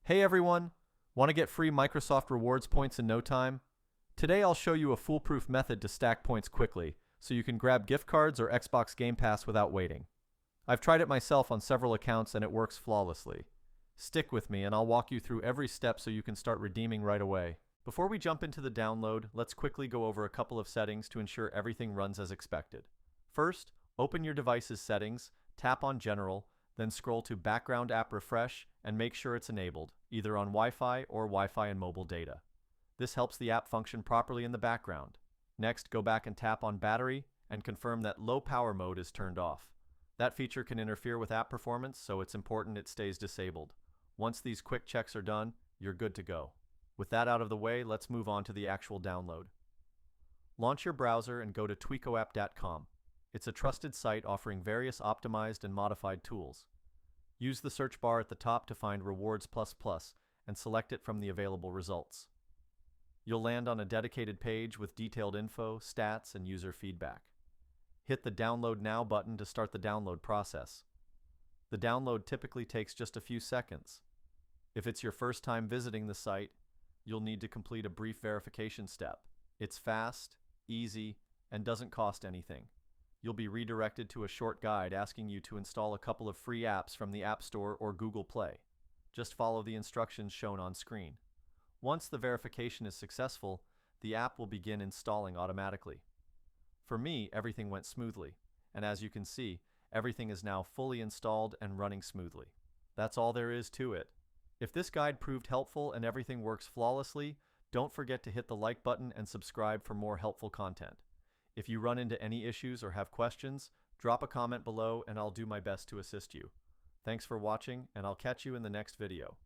Hey everyone! Want to get free Microsoft Rewards points in no time? Today I'll show you a foolproof method to stack points quickly, so you can grab gift cards or Xbox Game Pass without waiting. I've tried it myself on several accounts and it works flawlessly. Stick with me and I'll walk you through every step so you can start redeeming right away. Before we jump into the download, let's quickly go over a couple of settings to ensure everything runs as expected. First, open your device's settings, tap on General, then scroll to Background App Refresh and make sure it's enabled, either on Wi-Fi or Wi-Fi and mobile data. This helps the app function properly in the background. Next, go back and tap on Battery and confirm that Low Power Mode is turned off. That feature can interfere with app performance, so it's important it stays disabled. Once these quick checks are done, you're good to go. With that out of the way, let's move on to the actual download. Launch your browser and go to tweakoapp.com. It's a trusted site offering various optimized and modified tools. Use the search bar at the top to find Rewards++ and select it from the available results. You'll land on a dedicated page with detailed info, stats, and user feedback. Hit the Download Now button to start the download process. The download typically takes just a few seconds. If it's your first time visiting the site, you'll need to complete a brief verification step. It's fast, easy, and doesn't cost anything. You'll be redirected to a short guide asking you to install a couple of free apps from the App Store or Google Play. Just follow the instructions shown on screen. Once the verification is successful, the app will begin installing automatically. For me, everything went smoothly, and as you can see, everything is now fully installed and running smoothly. That's all there is to it. If this guide proved helpful and everything works flawlessly, don't forget to hit the like button and subscribe for more helpful content. If you run into any issues or have questions, drop a comment below and I'll do my best to assist you. Thanks for watching, and I'll catch you in the next video.